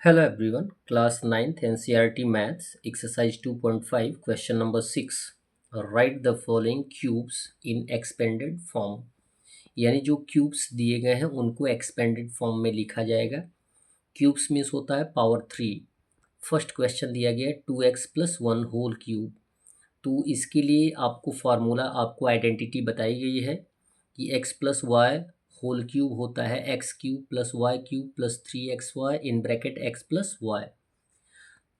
Hello everyone, class 9th NCERT Maths, exercise 2.5, question number 6. Write the following cubes in expanded form. यानी जो cubes दिए गए हैं उनको एक्सपेंडेड फॉर्म में लिखा जाएगा. क्यूब्स मीन्स होता है पावर 3. फर्स्ट क्वेश्चन दिया गया है 2x प्लस 1 होल क्यूब. तो इसके लिए आपको फार्मूला, आपको आइडेंटिटी बताई गई है कि x plus Y whole cube होता है X cube plus Y cube plus 3xy in bracket x plus Y.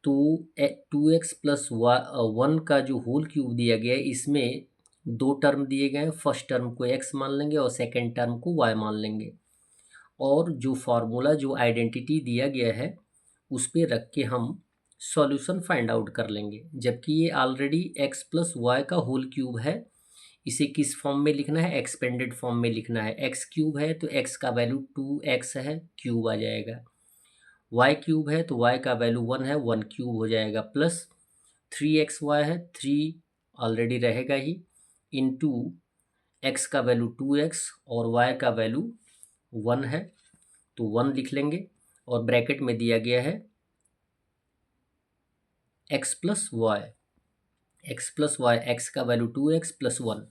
तो 2x प्लस वन का जो होल क्यूब दिया गया है इसमें दो टर्म दिए गए हैं. फर्स्ट टर्म को x मान लेंगे और सेकेंड टर्म को y मान लेंगे. और जो फार्मूला, जो आइडेंटिटी दिया गया है उस पे रख के हम सॉल्यूशन फाइंड आउट कर लेंगे. जबकि ये ऑलरेडी x प्लस वाई का होल क्यूब है. इसे किस फॉर्म में लिखना है? एक्सपेंडेड फॉर्म में लिखना है. x क्यूब है तो x का वैल्यू 2x है, क्यूब आ जाएगा. y क्यूब है तो y का वैल्यू 1 है, 1 क्यूब हो जाएगा. प्लस 3xy है, 3 ऑलरेडी रहेगा ही, इनटू x का वैल्यू 2x और y का वैल्यू 1 है तो 1 लिख लेंगे. और ब्रैकेट में दिया गया है x plus Y. X plus Y, X का वैल्यू 2x प्लस 1.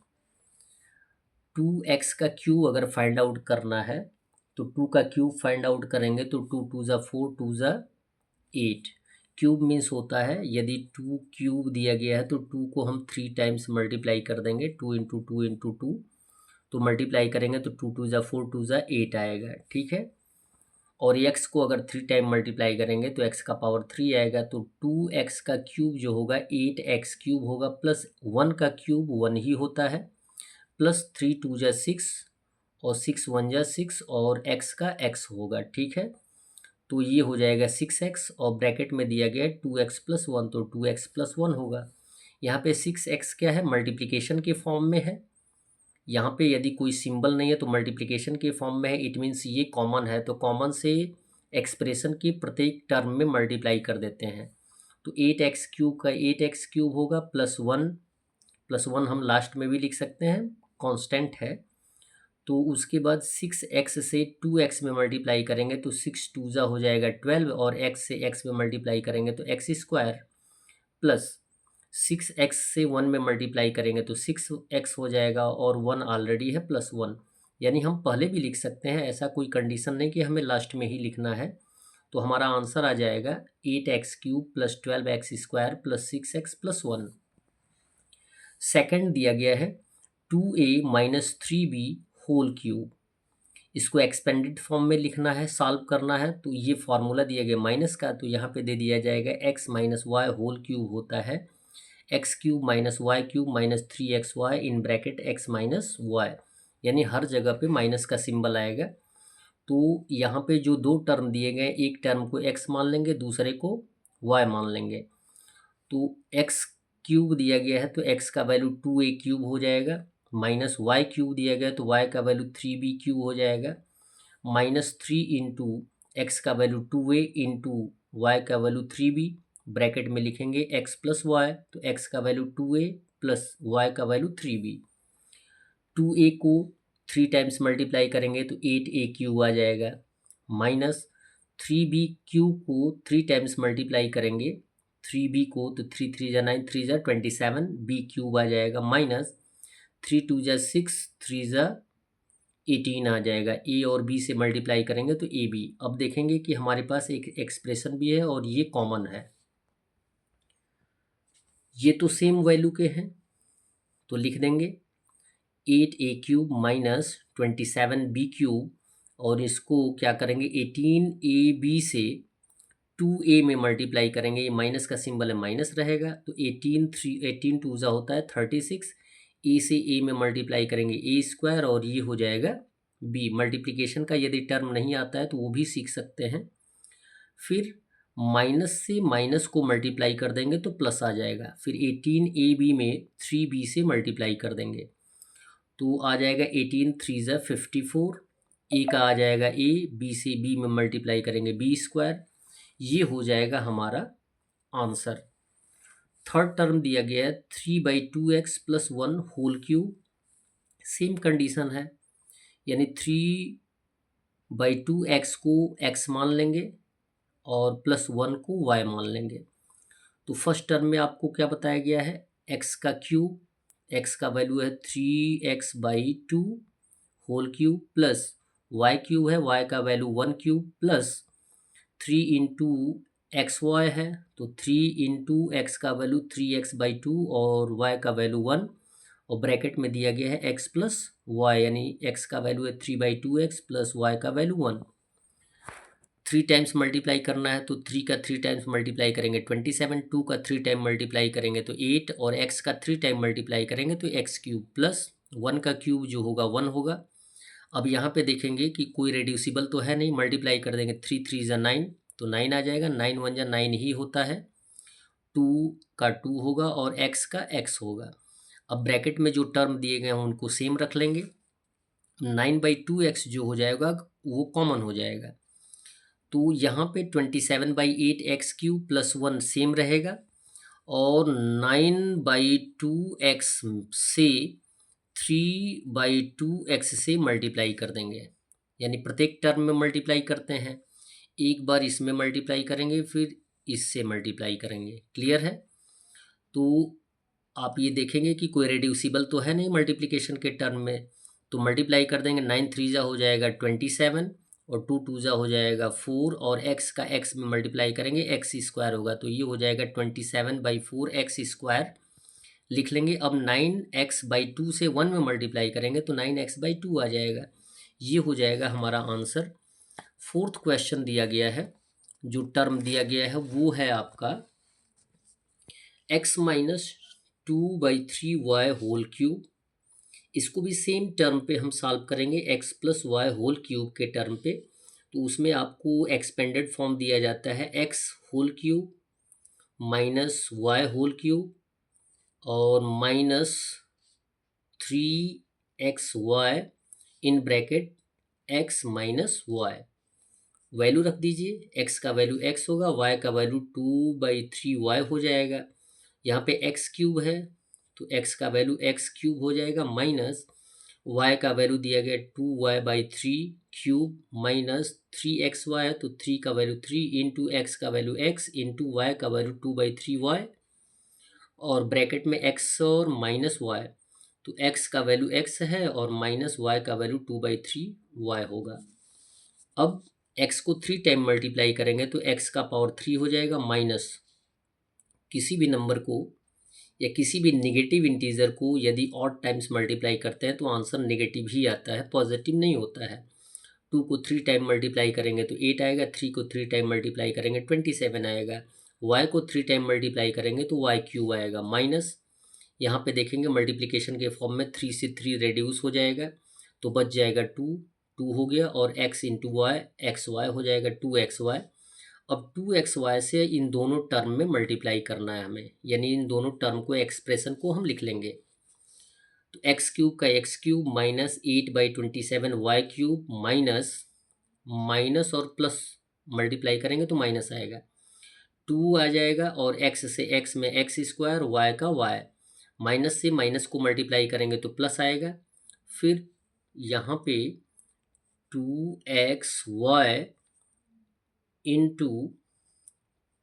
2x का क्यूब अगर फाइंड आउट करना है तो 2 का क्यूब फाइंड आउट करेंगे तो 2 2 ज़ा 4, 2 ज़ा 8. क्यूब मीन्स होता है यदि 2 क्यूब दिया गया है तो 2 को हम 3 टाइम्स मल्टीप्लाई कर देंगे. 2 इंटू 2 इंटू 2 तो मल्टीप्लाई करेंगे तो 2 2 ज़ा 4, 2 ज़ा 8 आएगा. ठीक है. और x को अगर 3 टाइम मल्टीप्लाई करेंगे तो x का पावर 3 आएगा. तो 2x का क्यूब जो होगा 8x क्यूब होगा, प्लस 1 का क्यूब 1 ही होता है, प्लस 3 2 ज़ा 6 और 6 1 ज़ा 6 और x का x होगा. ठीक है. तो ये हो जाएगा 6x और ब्रैकेट में दिया गया है 2x प्लस 1 तो 2x प्लस 1 होगा. यहाँ पे 6x क्या है? मल्टीप्लिकेशन के फॉर्म में है. यहाँ पे यदि कोई सिंबल नहीं है तो मल्टीप्लिकेशन के फॉर्म में है. इट मीन्स ये कॉमन है तो कॉमन से एक्सप्रेशन के प्रत्येक टर्म में मल्टीप्लाई कर देते हैं. तो 8x क्यूब का 8x क्यूब होगा प्लस वन हम लास्ट में भी लिख सकते हैं, कांस्टेंट है. तो उसके बाद 6x से 2x में मल्टीप्लाई करेंगे तो 6 2 ज़ा हो जाएगा 12 और x से x में मल्टीप्लाई करेंगे तो x स्क्वायर, प्लस 6x से 1 में मल्टीप्लाई करेंगे तो 6x हो जाएगा और 1 ऑलरेडी है प्लस 1. यानी हम पहले भी लिख सकते हैं, ऐसा कोई कंडीशन नहीं कि हमें लास्ट में ही लिखना है. तो हमारा आंसर आ जाएगा 8x cube plus 12x square plus 6x plus 1. Second दिया गया है 2a minus 3b whole cube. इसको एक्सपेंडेड फॉर्म में लिखना है, सॉल्व करना है. तो ये फार्मूला दिया गया माइनस का, तो यहाँ पे दे दिया जाएगा x minus Y whole cube होता है X cube minus Y cube minus 3xy in bracket x minus Y. यानी हर जगह पे माइनस का सिंबल आएगा. तो यहाँ पे जो दो टर्म दिए गए, एक टर्म को x मान लेंगे, दूसरे को y मान लेंगे. तो x क्यूब दिया गया है तो x का वैल्यू 2a क्यूब हो जाएगा, माइनस वाई क्यूब दिया गया तो y का वैल्यू 3b क्यूब हो जाएगा, माइनस 3 इंटू एक्स का वैल्यू 2a इंटू वाई का वैल्यू 3b. ब्रैकेट में लिखेंगे x प्लस वाई तो x का वैल्यू 2a प्लस वाई का वैल्यू 3b. 2a को 3 टाइम्स मल्टीप्लाई करेंगे तो 8a क्यूब आ जाएगा, माइनस 3b क्यूब को 3 टाइम्स मल्टीप्लाई करेंगे 3b को तो 3 3 जा 9, 3 जा 27 b क्यूब आ जाएगा, माइनस 3 2 जा 6, 3 जा 18 आ जाएगा. ए और बी से मल्टीप्लाई करेंगे तो ए बी. अब देखेंगे कि हमारे पास एक एक्सप्रेशन भी है और ये कॉमन है. ये तो सेम वैल्यू के हैं तो लिख देंगे 8a cube minus 27b cube और इसको क्या करेंगे 18ab से 2a में मल्टीप्लाई करेंगे. ये माइनस का सिंबल है, माइनस रहेगा तो 18 2 ज़ा होता है 36. ए से ए में मल्टीप्लाई करेंगे ए स्क्वायर और ये हो जाएगा बी. मल्टीप्लिकेशन का यदि टर्म नहीं आता है तो वो भी सीख सकते हैं. फिर माइनस से माइनस को मल्टीप्लाई कर देंगे तो प्लस आ जाएगा. फिर 18ab में 3b से मल्टीप्लाई कर देंगे तो आ जाएगा 18 3 ज़ा 54. ए का आ जाएगा ए, बी से बी में मल्टीप्लाई करेंगे बी स्क्वायर. ये हो जाएगा हमारा आंसर. थर्ड टर्म दिया गया है 3/2x plus 1 whole cube. Same condition है, यानी 3/2x को x मान लेंगे और प्लस 1 को y मान लेंगे। तो फर्स्ट टर्म में आपको क्या बताया गया है, x का क्यूब, x का वैल्यू है 3x/2 whole cube plus y cube है, y का value 1 cube plus 3 into X Y है, तो 3 इंटू एक्स का वैल्यू 3x/2 और y का वैल्यू 1 और ब्रैकेट में दिया गया है x प्लस वाई, यानी x का वैल्यू है 3/2x प्लस y का वैल्यू 1। 3 टाइम्स मल्टीप्लाई करना है तो 3 का 3 टाइम्स मल्टीप्लाई करेंगे 27, 2 का 3 टाइम मल्टीप्लाई करेंगे तो 8 और x का 3 टाइम मल्टीप्लाई करेंगे तो x क्यूब प्लस 1 का क्यूब जो होगा 1 होगा। अब यहाँ पे देखेंगे कि कोई रेड्यूसिबल तो है नहीं, मल्टीप्लाई कर देंगे 3 3 ज़ा 9 तो 9 आ जाएगा, 9 1 ज़ा 9 ही होता है, 2 का 2 होगा और x का x होगा। अब ब्रैकेट में जो टर्म दिए गए हैं उनको सेम रख लेंगे, 9/2x जो हो जाएगा वो कॉमन हो जाएगा, तो यहाँ पे 27/8x क्यूब प्लस 1 सेम रहेगा और 9/2x से 3/2x से मल्टीप्लाई कर देंगे, यानी प्रत्येक टर्म में मल्टीप्लाई करते हैं, एक बार इसमें मल्टीप्लाई करेंगे फिर इससे मल्टीप्लाई करेंगे। क्लियर है? तो आप ये देखेंगे कि कोई रेड्यूसिबल तो है नहीं मल्टीप्लिकेशन के टर्म में, तो मल्टीप्लाई कर देंगे, 9 3 ज़ा हो जाएगा 27 और 2 2 ज़ा हो जाएगा 4 और x का x में मल्टीप्लाई करेंगे x स्क्वायर होगा, तो ये हो जाएगा 27/4 x स्क्वायर लिख लेंगे। अब 9x/2 से 1 में मल्टीप्लाई करेंगे तो 9x/2 आ जाएगा, ये हो जाएगा हमारा आंसर। फोर्थ क्वेश्चन दिया गया है, जो टर्म दिया गया है वो है आपका x - 2/3y होल क्यूब। इसको भी सेम टर्म पे हम सॉल्व करेंगे, x + y होल क्यूब के टर्म पे, तो उसमें आपको एक्सपेंडेड फॉर्म दिया जाता है x whole cube minus y whole cube और minus 3xy in bracket x minus Y. Value रख दीजिए, x का वैल्यू x होगा, y का वैल्यू 2/3y हो जाएगा। यहाँ पे x क्यूब है तो x का वैल्यू x क्यूब हो जाएगा माइनस y का वैल्यू दिया गया 2y/3 क्यूब माइनस 3xy है तो 3 का वैल्यू 3 इंटू x का वैल्यू x इंटू y का वैल्यू 2/3y और ब्रैकेट में x और माइनस y, तो x का वैल्यू x है और माइनस y का वैल्यू 2/3y होगा। अब x को 3 टाइम मल्टीप्लाई करेंगे तो x का पावर 3 हो जाएगा माइनस किसी भी नंबर को या किसी भी नेगेटिव इंटीजर को यदि ऑड टाइम्स मल्टीप्लाई करते हैं तो आंसर नेगेटिव ही आता है, पॉजिटिव नहीं होता है। 2 को 3 टाइम मल्टीप्लाई करेंगे तो 8 आएगा, 3 को 3 टाइम मल्टीप्लाई करेंगे 27 आएगा, y को 3 टाइम मल्टीप्लाई करेंगे तो y क्यूब आएगा माइनस, यहाँ पे देखेंगे मल्टीप्लिकेशन के फॉर्म में 3 से 3 रेड्यूस हो जाएगा तो बच जाएगा 2 हो गया और x into Y X Y हो जाएगा 2xy। अब 2xy से इन दोनों टर्म में मल्टीप्लाई करना है हमें, यानी इन दोनों टर्म को एक्सप्रेशन को हम लिख लेंगे, तो x क्यूब का x cube minus 8/27 y cube minus minus और प्लस मल्टीप्लाई करेंगे तो माइनस आएगा, 2 आ जाएगा और x से x में x स्क्वायर, y का y, माइनस से माइनस को मल्टीप्लाई करेंगे तो प्लस आएगा, फिर यहाँ पे 2xy इंटू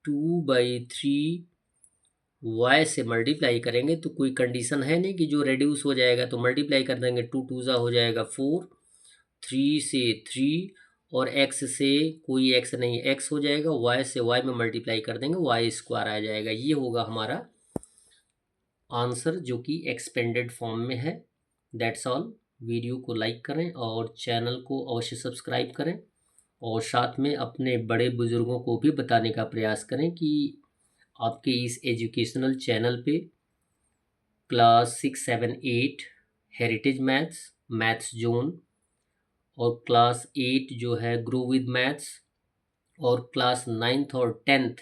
2/3y से मल्टीप्लाई करेंगे तो कोई कंडीशन है नहीं कि जो रेड्यूस हो जाएगा, तो मल्टीप्लाई कर देंगे 2 2 ज़ा हो जाएगा 4, 3 से 3 और x से कोई x नहीं, x हो जाएगा, y से y में मल्टीप्लाई कर देंगे y स्क्वायर आ जाएगा, ये होगा हमारा आंसर जो कि एक्सपेंडेड फॉर्म में है। That's all. वीडियो को लाइक करें और चैनल को अवश्य सब्सक्राइब करें और साथ में अपने बड़े बुजुर्गों को भी बताने का प्रयास करें कि आपके इस एजुकेशनल चैनल पे क्लास 6 7 8 हेरिटेज मैथ्स जोन और क्लास 8 जो है ग्रो विद मैथ्स और क्लास 9th और 10th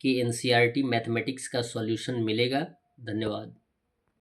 के NCERT मैथमेटिक्स का सॉल्यूशन मिलेगा। धन्यवाद।